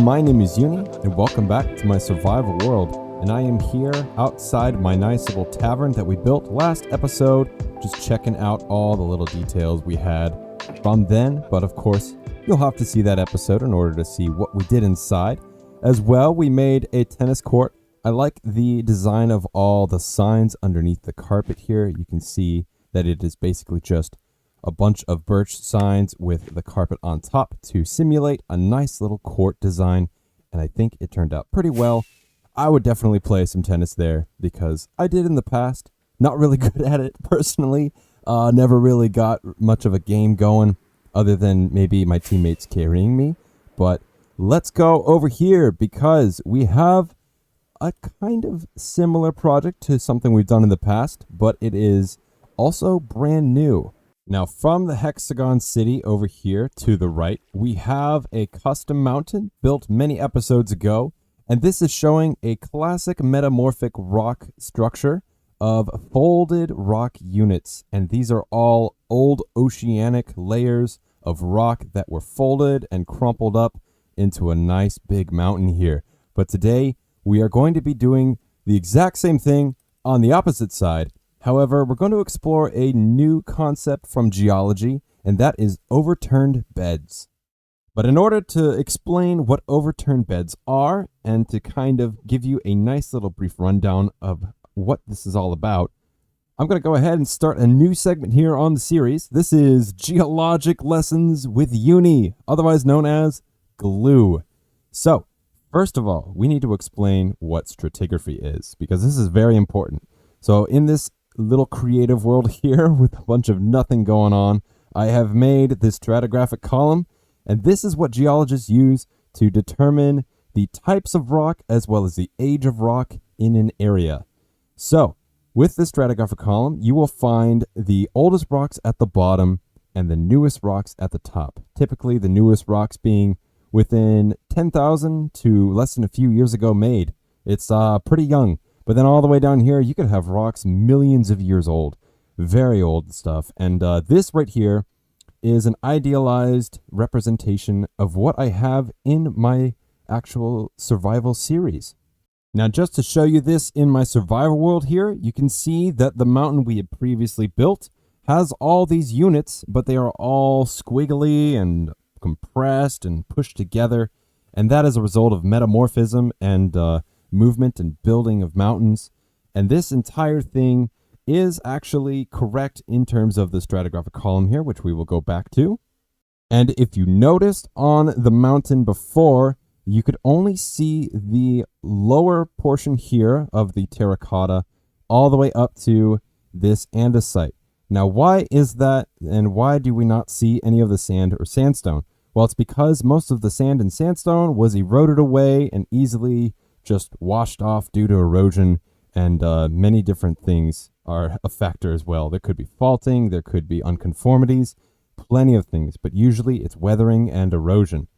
my name is Uni, and welcome back to my survival world. And I am here outside my nice little tavern that we built last episode, just checking out all the little details we had from then. But of course, you'll have to see that episode in order to see what we did inside. As well, we made a tennis court. I like the design of all the signs underneath the carpet here. You can see that it is basically just a bunch of birch signs with the carpet on top to simulate a nice little court design, and I think it turned out pretty well. I would definitely play some tennis there because I did in the past. Not really good at it personally. Never really got much of a game going other than maybe my teammates carrying me. But let's go over here because we have a kind of similar project to something we've done in the past, but it is also brand new. Now, from the Hexagon City over here to the right, we have a custom mountain built many episodes ago, and this is showing a classic metamorphic rock structure of folded rock units, and these are all old oceanic layers of rock that were folded and crumpled up into a nice big mountain here. But today, we are going to be doing the exact same thing on the opposite side. However, we're going to explore a new concept from geology, and that is overturned beds. But in order to explain what overturned beds are, and to kind of give you a nice little brief rundown of what this is all about, I'm going to go ahead and start a new segment here on the series. This is Geologic Lessons with Uni, otherwise known as G.L.U. So, first of all, we need to explain what stratigraphy is, because this is very important. So in this little creative world here with a bunch of nothing going on, I have made this stratigraphic column, and this is what geologists use to determine the types of rock as well as the age of rock in an area. So, with this stratigraphic column, you will find the oldest rocks at the bottom and the newest rocks at the top. Typically, the newest rocks being within 10,000 to less than a few years ago made. It's pretty young. But then all the way down here, you could have rocks millions of years old. Very old stuff. And this right here is an idealized representation of what I have in my actual survival series. Now, just to show you this in my survival world here, you can see that the mountain we had previously built has all these units, but they are all squiggly and compressed and pushed together. And that is a result of metamorphism and movement and building of mountains. And this entire thing is actually correct in terms of the stratigraphic column here, which we will go back to. And if you noticed on the mountain before, you could only see the lower portion here of the terracotta all the way up to this andesite. Now, why is that, and why do we not see any of the sand or sandstone? Well, it's because most of the sand and sandstone was eroded away and easily just washed off due to erosion, and many different things are a factor as well. There could be faulting, there could be unconformities, plenty of things, but usually it's weathering and erosion.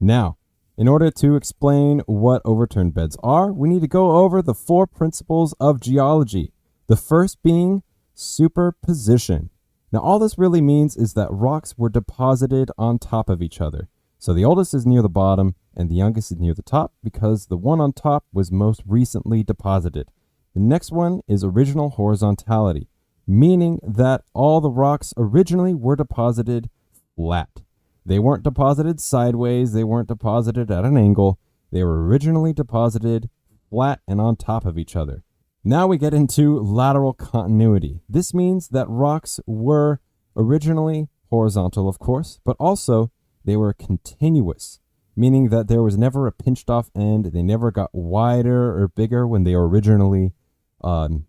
Now, in order to explain what overturned beds are, we need to go over the 4 principles of geology. The first being superposition. Now, all this really means is that rocks were deposited on top of each other. So the oldest is near the bottom, and the youngest is near the top because the one on top was most recently deposited. The next one is original horizontality, meaning that all the rocks originally were deposited flat. They weren't deposited sideways, they weren't deposited at an angle, they were originally deposited flat and on top of each other. Now we get into lateral continuity. This means that rocks were originally horizontal, of course, but also they were continuous, meaning that there was never a pinched off end. They never got wider or bigger when they were originally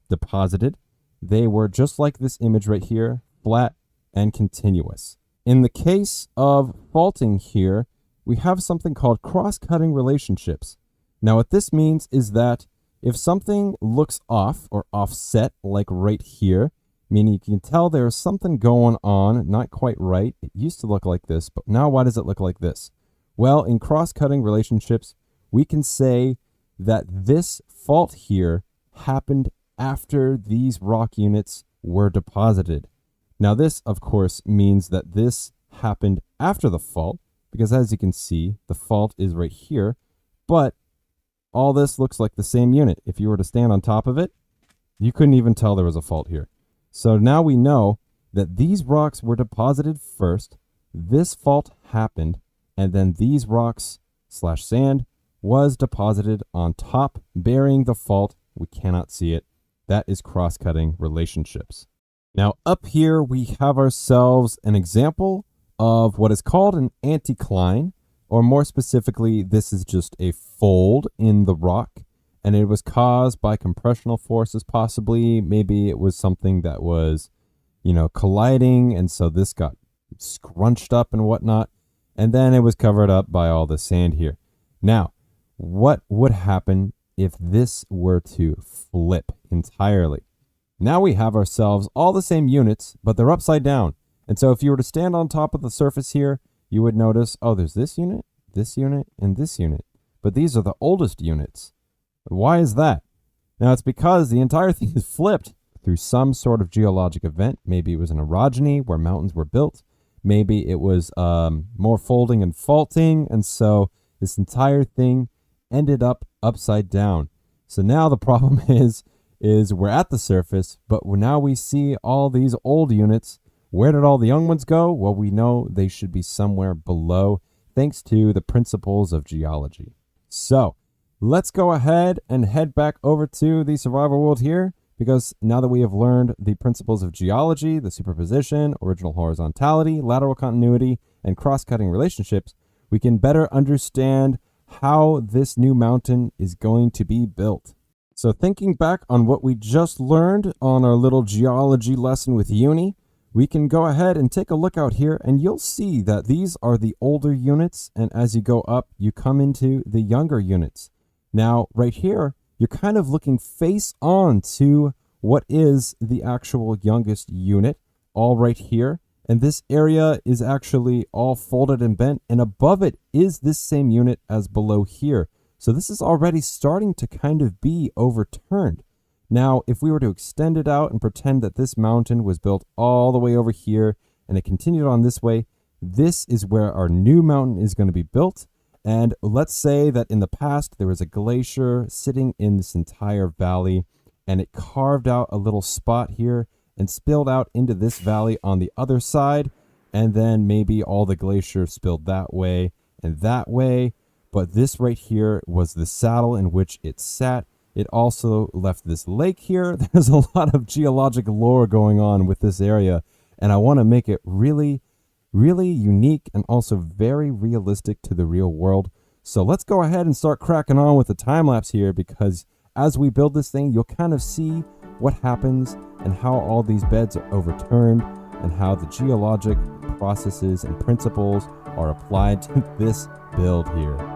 deposited. They were just like this image right here, flat and continuous. In the case of faulting here, we have something called cross-cutting relationships. Now, what this means is that if something looks off or offset, like right here, meaning you can tell there's something going on, not quite right. It used to look like this, but now why does it look like this? Well, in cross-cutting relationships, we can say that this fault here happened after these rock units were deposited. Now this, of course, means that this happened after the fault, because as you can see, the fault is right here, but all this looks like the same unit. If you were to stand on top of it, you couldn't even tell there was a fault here. So now we know that these rocks were deposited first, this fault happened, and then these rocks / sand was deposited on top, burying the fault. We cannot see it. That is cross-cutting relationships. Now up here we have ourselves an example of what is called an anticline, or more specifically, this is just a fold in the rock, and it was caused by compressional forces possibly. Maybe it was something that was, colliding, and so this got scrunched up and whatnot, and then it was covered up by all the sand here. Now, what would happen if this were to flip entirely? Now we have ourselves all the same units, but they're upside down. And so if you were to stand on top of the surface here, you would notice, oh, there's this unit, and this unit. But these are the oldest units. Why is that? Now it's because the entire thing is flipped through some sort of geologic event. Maybe it was an orogeny where mountains were built. Maybe it was more folding and faulting. And so this entire thing ended up upside down. So now the problem is we're at the surface, but now we see all these old units. Where did all the young ones go? Well, we know they should be somewhere below, thanks to the principles of geology. So let's go ahead and head back over to the survival world here, because now that we have learned the principles of geology, the superposition, original horizontality, lateral continuity, and cross-cutting relationships, we can better understand how this new mountain is going to be built. So thinking back on what we just learned on our little geology lesson with Uni, we can go ahead and take a look out here, and you'll see that these are the older units, and as you go up, you come into the younger units. Now, right here, you're kind of looking face on to what is the actual youngest unit, all right here. And this area is actually all folded and bent, and above it is this same unit as below here. So this is already starting to kind of be overturned. Now, if we were to extend it out and pretend that this mountain was built all the way over here and it continued on this way, this is where our new mountain is going to be built. And let's say that in the past there was a glacier sitting in this entire valley, and it carved out a little spot here and spilled out into this valley on the other side, and then maybe all the glacier spilled that way and that way. But this right here was the saddle in which it sat. It also left this lake here. There's a lot of geologic lore going on with this area, and I want to make it really, really unique and also very realistic to the real world. So let's go ahead and start cracking on with the time lapse here, because as we build this thing, you'll kind of see what happens and how all these beds are overturned and how the geologic processes and principles are applied to this build here.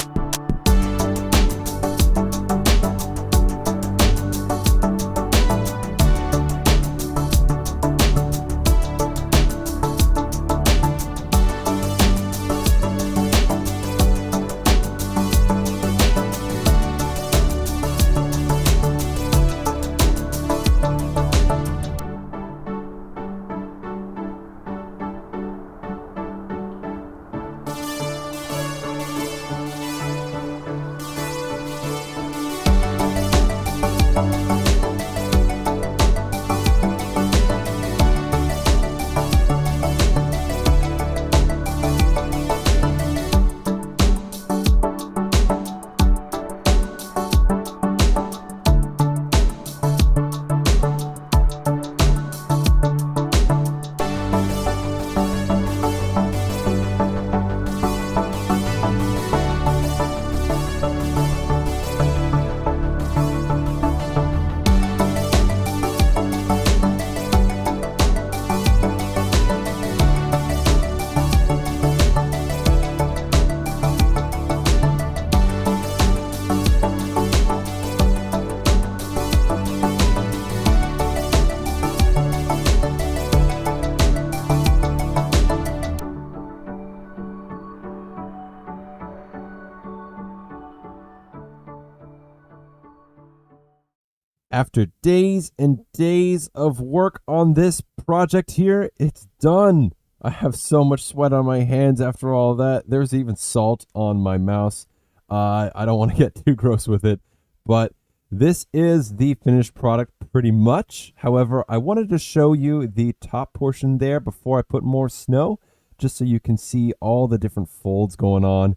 After days and days of work on this project here, it's done. I have so much sweat on my hands after all that. There's even salt on my mouse. I don't want to get too gross with it, but this is the finished product pretty much. However, I wanted to show you the top portion there before I put more snow, just so you can see all the different folds going on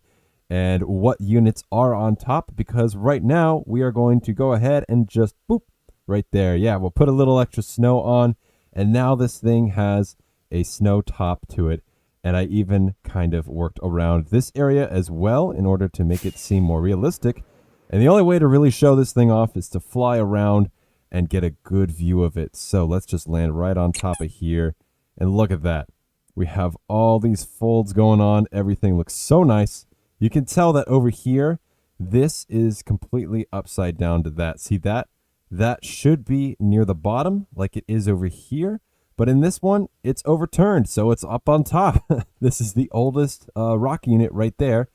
and what units are on top, because right now we are going to go ahead and just boop right there. Yeah, we'll put a little extra snow on, and now this thing has a snow top to it. And I even kind of worked around this area as well in order to make it seem more realistic. And the only way to really show this thing off is to fly around and get a good view of it. So let's just land right on top of here. And look at that. We have all these folds going on. Everything looks so nice. You can tell that over here, this is completely upside down to that. See that? That should be near the bottom like it is over here. But in this one, it's overturned, so it's up on top. This is the oldest rock unit right there.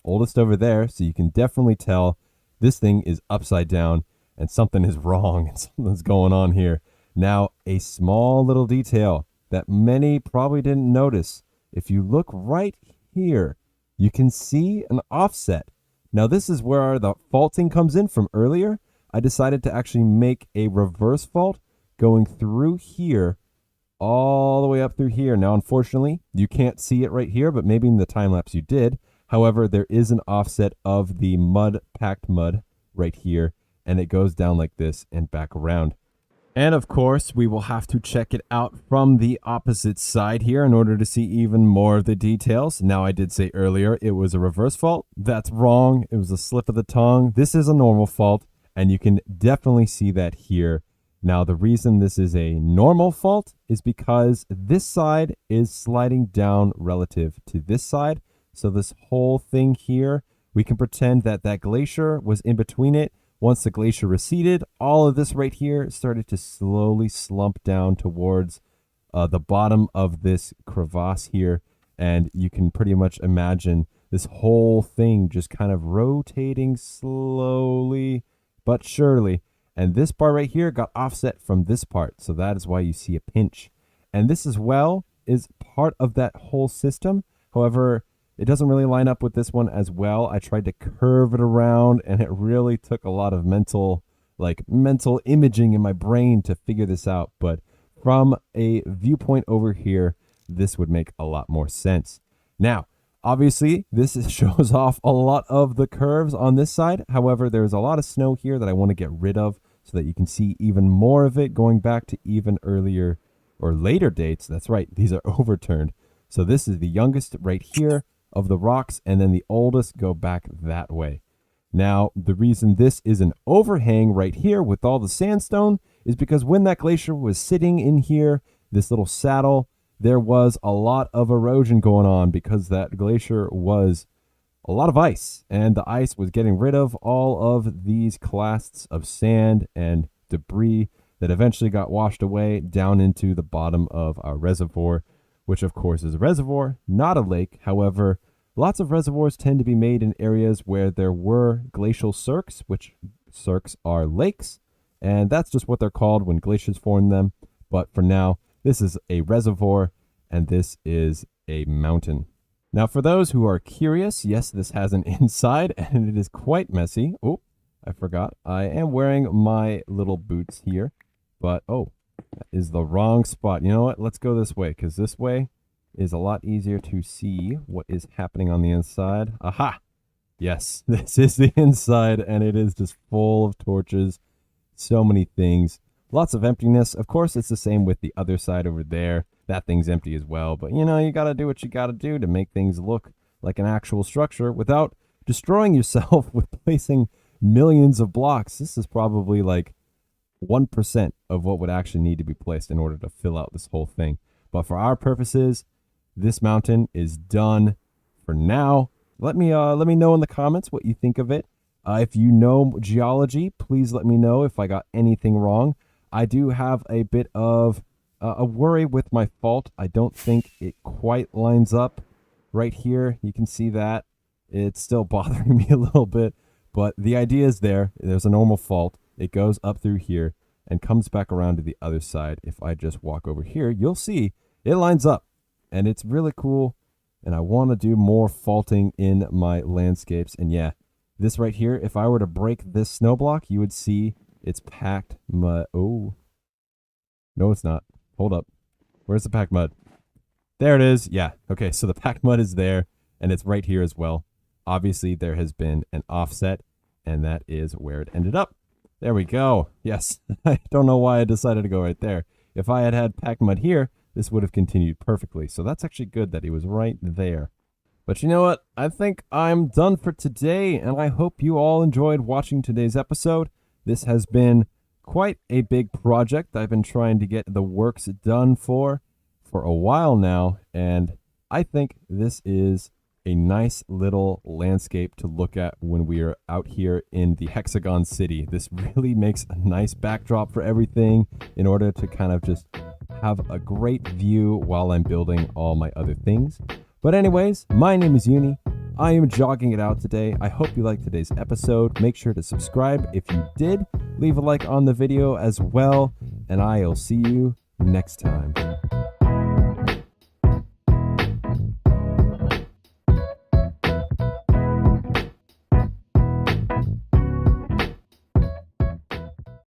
Oldest over there, so you can definitely tell this thing is upside down and something is wrong and something's going on here. Now, a small little detail that many probably didn't notice. If you look right here, you can see an offset. Now, this is where the faulting comes in from earlier. I decided to actually make a reverse fault going through here all the way up through here. Now, unfortunately, you can't see it right here, but maybe in the time lapse you did. However, there is an offset of the packed mud right here, and it goes down like this and back around. And of course, we will have to check it out from the opposite side here in order to see even more of the details. Now, I did say earlier it was a reverse fault. That's wrong. It was a slip of the tongue. This is a normal fault, and you can definitely see that here. Now, the reason this is a normal fault is because this side is sliding down relative to this side. So this whole thing here, we can pretend that that glacier was in between it. Once the glacier receded, all of this right here started to slowly slump down towards the bottom of this crevasse here. And you can pretty much imagine this whole thing just kind of rotating slowly but surely. And this bar right here got offset from this part. So that is why you see a pinch. And this as well is part of that whole system. However, it doesn't really line up with this one as well. I tried to curve it around, and it really took a lot of mental imaging in my brain to figure this out. But from a viewpoint over here, this would make a lot more sense. Now, obviously, this shows off a lot of the curves on this side. However, there's a lot of snow here that I want to get rid of so that you can see even more of it going back to even earlier or later dates. That's right, these are overturned. So this is the youngest right here of the rocks, and then the oldest go back that way. Now, the reason this is an overhang right here with all the sandstone is because when that glacier was sitting in here, this little saddle, there was a lot of erosion going on because that glacier was a lot of ice, and the ice was getting rid of all of these clasts of sand and debris that eventually got washed away down into the bottom of our reservoir, which of course is a reservoir, not a lake. However, lots of reservoirs tend to be made in areas where there were glacial cirques, which cirques are lakes, and that's just what they're called when glaciers form them. But for now, this is a reservoir, and this is a mountain. Now, for those who are curious, yes, this has an inside, and it is quite messy. Oh, I forgot. I am wearing my little boots here, but oh, that is the wrong spot. You know what? Let's go this way, because this way is a lot easier to see what is happening on the inside. Aha! Yes, this is the inside, and it is just full of torches. So many things. Lots of emptiness. Of course, it's the same with the other side over there. That thing's empty as well. But, you know, you got to do what you got to do to make things look like an actual structure without destroying yourself with placing millions of blocks. This is probably like 1% of what would actually need to be placed in order to fill out this whole thing. But for our purposes, this mountain is done for now. Let me know in the comments what you think of it. If you know geology, please let me know if I got anything wrong. I do have a bit of a worry with my fault. I don't think it quite lines up right here. You can see that. It's still bothering me a little bit, but the idea is there. There's a normal fault. It goes up through here and comes back around to the other side. If I just walk over here, you'll see it lines up. and it's really cool, and I want to do more faulting in my landscapes. And yeah, this right here, if I were to break this snow block, you would see it's packed mud. Oh, no, it's not. Hold up. Where's the packed mud? There it is. Yeah. Okay, so the packed mud is there, and it's right here as well. Obviously, there has been an offset, and that is where it ended up. There we go. Yes. I don't know why I decided to go right there. If I had had packed mud here, this would have continued perfectly. So that's actually good that he was right there. But you know what? I think I'm done for today, and I hope you all enjoyed watching today's episode. This has been quite a big project I've been trying to get the works done for a while now, and I think this is a nice little landscape to look at when we are out here in the Hexagon City. This really makes a nice backdrop for everything in order to kind of just have a great view while I'm building all my other things. But anyways, my name is Uni. I am jogging it out today. I hope you liked today's episode. Make sure to subscribe if you did. Leave a like on the video as well, and I'll see you next time.